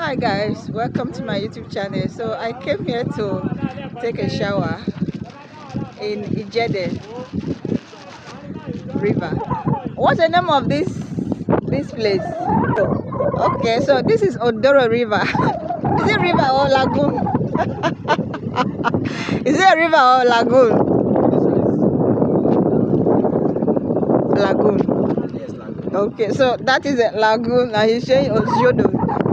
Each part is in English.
Hi guys, welcome to my YouTube channel. So I came here to take a shower in Ijede River. What's the name of this place? Okay, so this is Odoro River. Is it river or lagoon? Is it a river or lagoon? Lagoon. Yes, lagoon. Okay, so that is a lagoon, and he's showing Oshodo,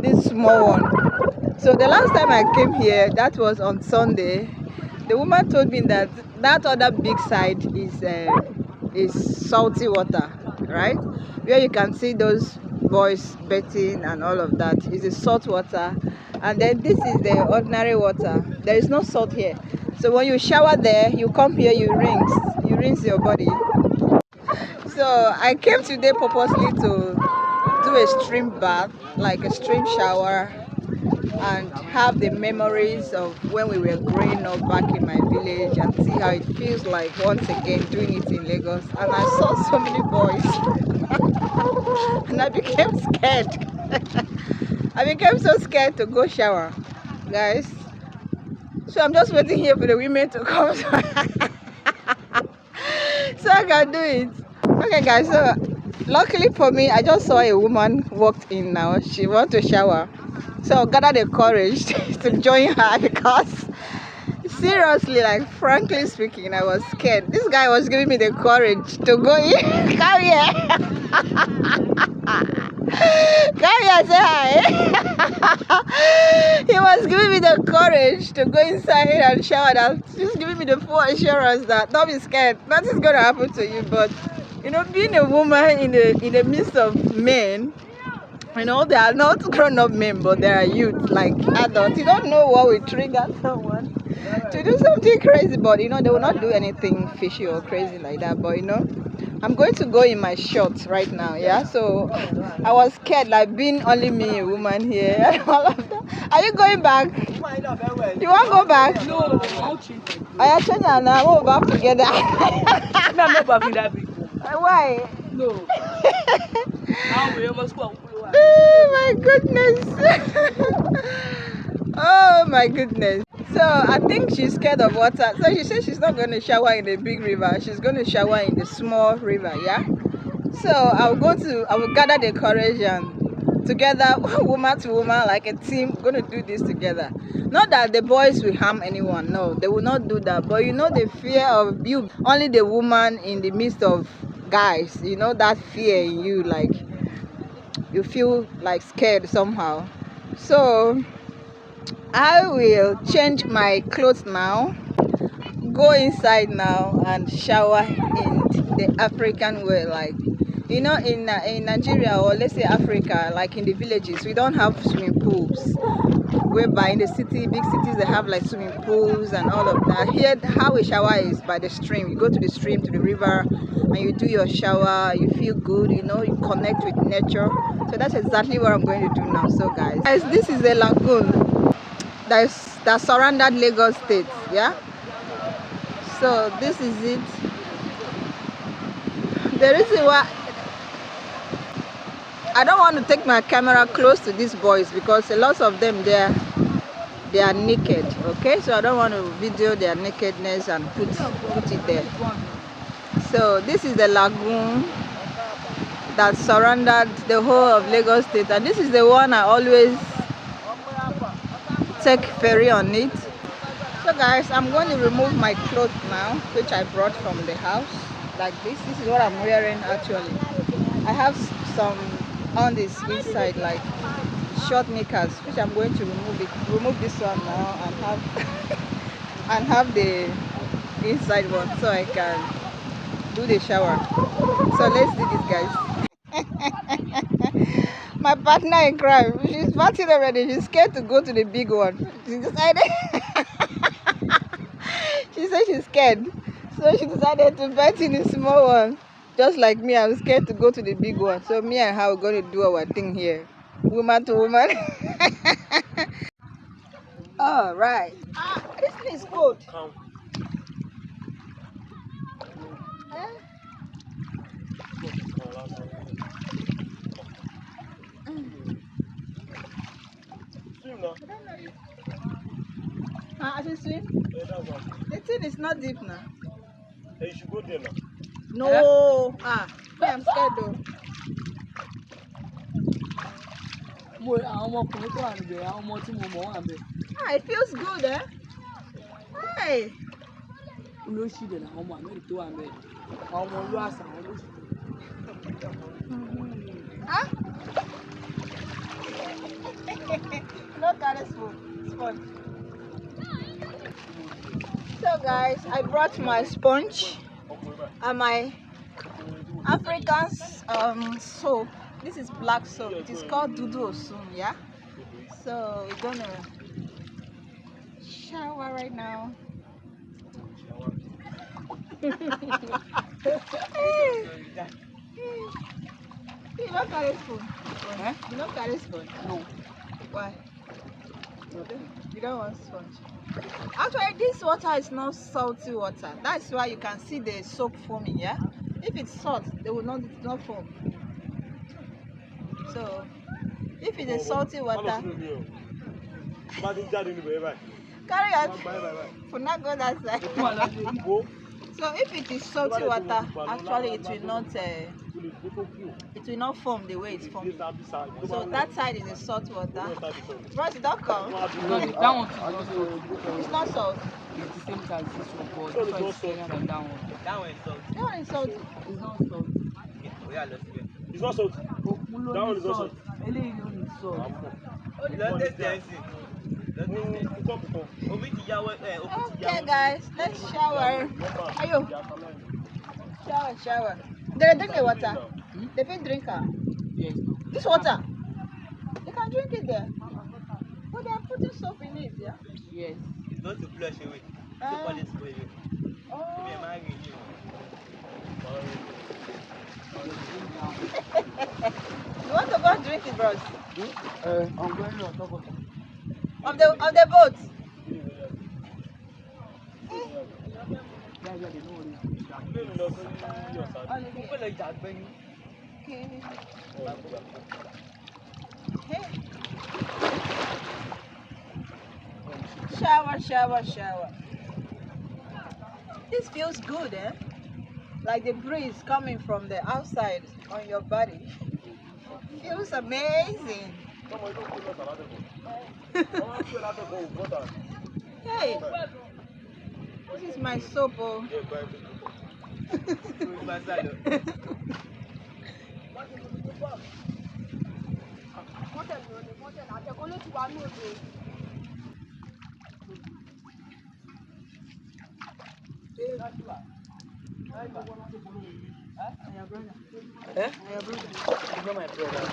this small one. So the last time I came here, that was on Sunday. The woman told me that that other big side is salty water, right? Where you can see those boys bathing and all of that is a salt water, and then this is the ordinary water. There is no salt here. So when you shower there, you come here, you rinse your body. So I came today purposely to do a stream bath, like a stream shower, and have the memories of when we were growing up back in my village and see how it feels like once again doing it in Lagos. And I saw so many boys and I became scared. I became so scared to go shower, guys. So I'm just waiting here for the women to come so I can do it. Okay guys, so luckily for me, I just saw a woman walked in now. She wants to shower. So gather the courage to join her, because seriously, like frankly speaking, I was scared. This guy was giving me the courage to go in. Come here. Come here, say hi. He was giving me the courage to go inside and shower. Just giving me the full assurance that don't be scared. Nothing's gonna happen to you. But you know, being a woman in the midst of men, you know, they are not grown-up men, but they are youth, like adults. You don't know what will trigger someone to do something crazy, but you know, they will not do anything fishy or crazy like that. But you know, I'm going to go in my shorts right now, yeah? So I was scared, like being only me, a woman here, and all of that. Are you going back? You want to go back? No, I'll change. I change now. We'll back together. I'm not back in that big. Why? No. Oh my goodness. Oh my goodness. So I think she's scared of water. So she said she's not going to shower in the big river. She's going to shower in the small river, yeah? So I will gather the courage and together, woman to woman, like a team, going to do this together. Not that the boys will harm anyone. No, they will not do that. But you know, the fear of you, only the woman in the midst of guys, you know, that fear in you, like you feel like scared somehow. So I will change my clothes now, go inside now and shower in the African way. Like, you know, in Nigeria, or let's say Africa, like in the villages, we don't have swimming pools, whereby in the city, big cities, they have like swimming pools and all of that. Here, how we shower is by the stream. You go to the stream, to the river, and you do your shower. You feel good, you know, you connect with nature. So that's exactly what I'm going to do now. So guys, this is a lagoon that surrounded Lagos State, yeah? So this is it. The reason why I don't want to take my camera close to these boys, because a lot of them they are naked, okay? So I don't want to video their nakedness and put it there. So this is the lagoon that surrounded the whole of Lagos State, and this is the one I always take ferry on it. So guys, I'm going to remove my clothes now, which I brought from the house, like this. This is what I'm wearing actually. I have some on this inside, like short knickers, which I'm going to remove this one now and have and have the inside one, so I can do the shower. So let's do this, guys. My partner in crime, she's bathing already. She's scared to go to the big one. She decided she said she's scared, so she decided to bath in the small one. Just like me, I'm scared to go to the big one. So me and her are going to do our thing here, woman to woman. All right. This thing is cold. swim now. I don't know you. I should swim? Yeah, that's one. The thing is not deep now. Hey, you should go there now. No. Me, I'm scared though. Mo àwọn ọmọkùnrin tó wà níbẹ̀ àwọn ọmọ tí mo mọ̀ wà níbẹ̀. It feels good, eh? Hey. Olóṣì dẹ̀ làwọn ọmọ Amẹ́ríkà tó wà níbẹ̀. Àwọn ọmọ olú àṣà àwọn olóṣì. Look at this sponge. So guys, I brought my sponge and my African soap. This is black soap. It is called Dudu Osun, yeah? So we're gonna shower right now. You don't carry spoon? Eh? You don't carry spoon? No. Why? You don't want sponge. Actually, this water is not salty water. That's why you can see the soap foaming, yeah? If it's salt, they will not foam. So, if it's a salty water, carry out for not go that side. So if it is salty water, actually it will not foam the way it's foaming. So that side is a salt water. Bros, don't come. No, that one is not salt. It's not salt. It's the same as this one, but this one is stronger than that one. That one is salt. That one is salty. It's not salt. Yeah, let's go. It's not salt. That one is not salt. Eléyìí ló ní salt. Let's taste the anything. Okay guys, let's shower. Ayo. Shower. They drink the water. They can drink her. Yes. This water. They can drink it there. But they are putting soap in it, yeah? Yes. It's not to flush away. So for this way. Oh. You want to go and drink it, bros? I'm going on top of Of the boat. Yeah, they know what Okay. Hey. Shower. This feels good, eh? Like the breeze coming from the outside on your body. Feels amazing. Hey, this is my soap. Oh. Eh? He's not my brother.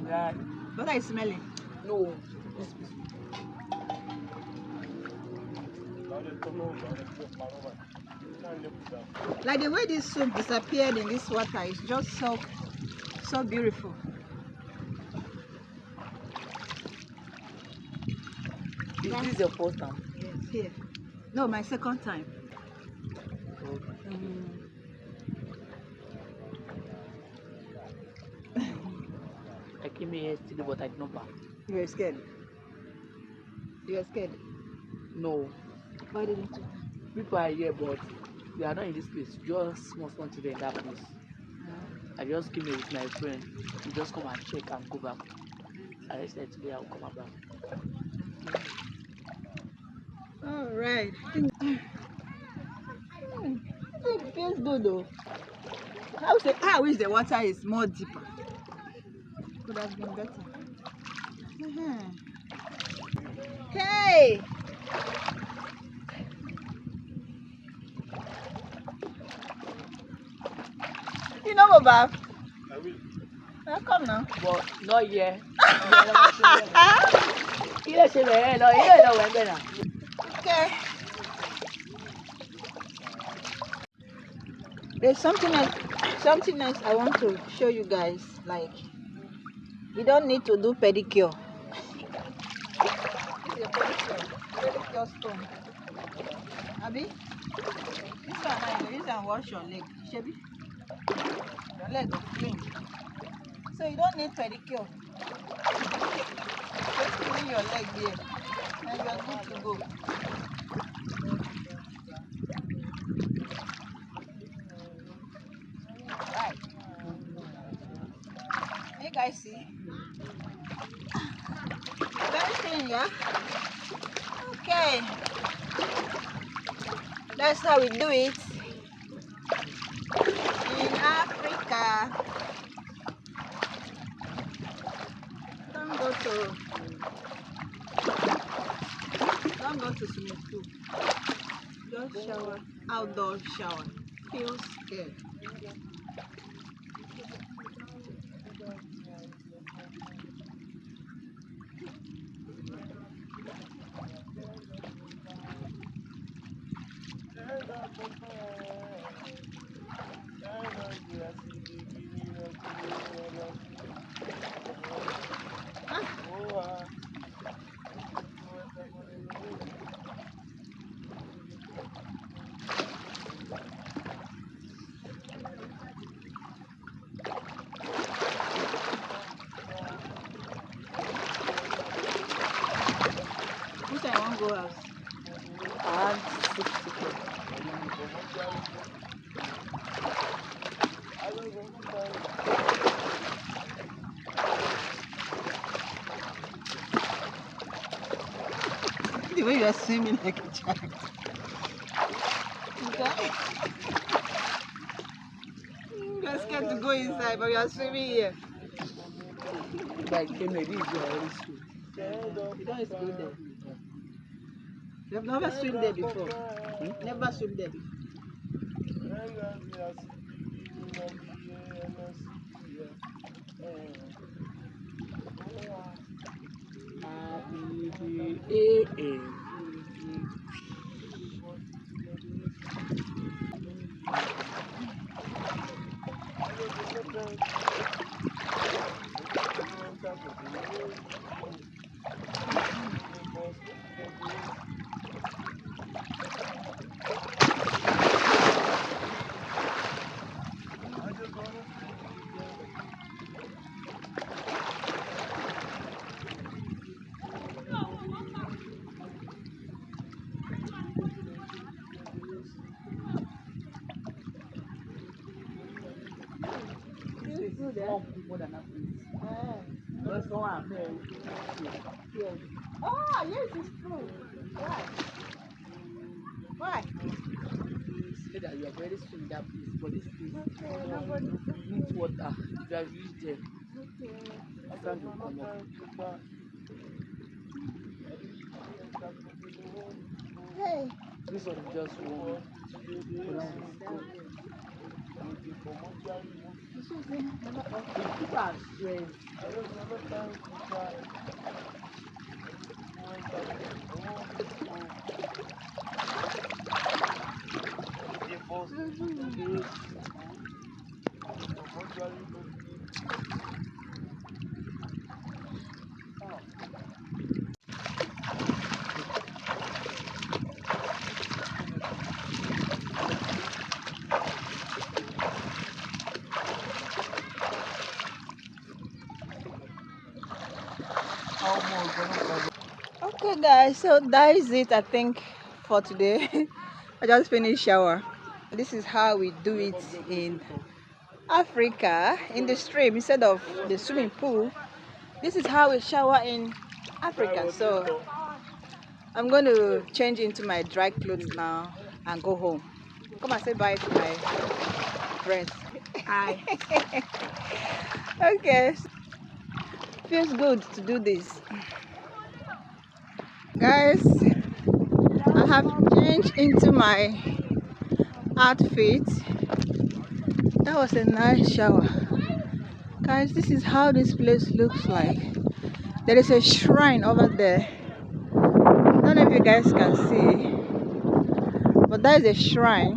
Right. What are you smelling? No. Like the way this soap disappeared in this water is just so beautiful. Is this your first time? Yes, here. No, my second time. I came here yesterday, but I did not bath. You were scared. You were scared. No. Why didn't you? People are here, but they are not in this place. Just small children in that place. I just came here with my friend. We just come and check and go back. And I said today I will come back. All right. It feels good though. I wish the water is more deeper. Could have been better. Hey! You know, Boba, I will. Come now. But not here. Ilé ṣe bẹ̀rẹ̀ lọ, ilé ìlọ wẹ̀ ń bẹ̀ náà. Okay. There's something else I want to show you guys. Like, you don't need to do pedicure. This is a pedicure stone. Abi, this one now you use and wash your leg. Shebi, your leg is clean. So you don't need pedicure. Just clean your leg here, and you are good to go. Right. You guys see? Very clean, yeah? Okay. That's how we do it in Africa. Don't go to swimming pool. Just shower, outdoor shower. Feels good. Who say I won't go house? And 6 people. The way you are swimming like a child. Okay. You are scared to go inside, but you are swimming here. Like, maybe it's already soon. You don't used to go there. You have never swim there before. Never swim there before. More people than that place. Because someone married. Yes. Oh, yes, it's true. Why? Why? Say that you are very soon in that place, but this place Okay, nobody. needs water. If you have reached there, Okay. after you come up. Hey. This one is just warm. People are stressed. Okay, guys, so that is it, I think, for today. I just finished shower. This is how we do it in Africa, in the stream instead of the swimming pool. This is how we shower in Africa. So I'm going to change into my dry clothes now and go home. Come and say bye to my friends. Hi. Okay, feels good to do this. Guys, I have changed into my outfit. That was a nice shower. Guys, this is how this place looks like. There is a shrine over there. I don't know if you guys can see, but that is a shrine.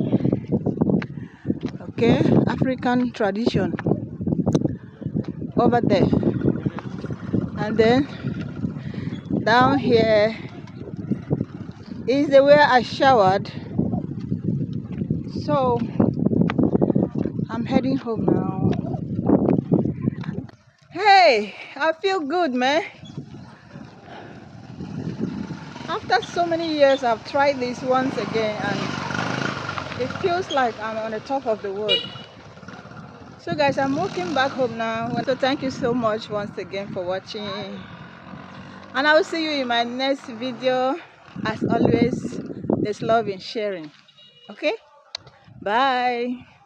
Okay, African tradition over there. And then down here is the where I showered. So I'm heading home now. Hey, I feel good, man. After so many years, I've tried this once again, and it feels like I'm on the top of the world. So guys, I'm walking back home now. So thank you so much once again for watching, and I will see you in my next video. As always, there's love in sharing. Okay, bye.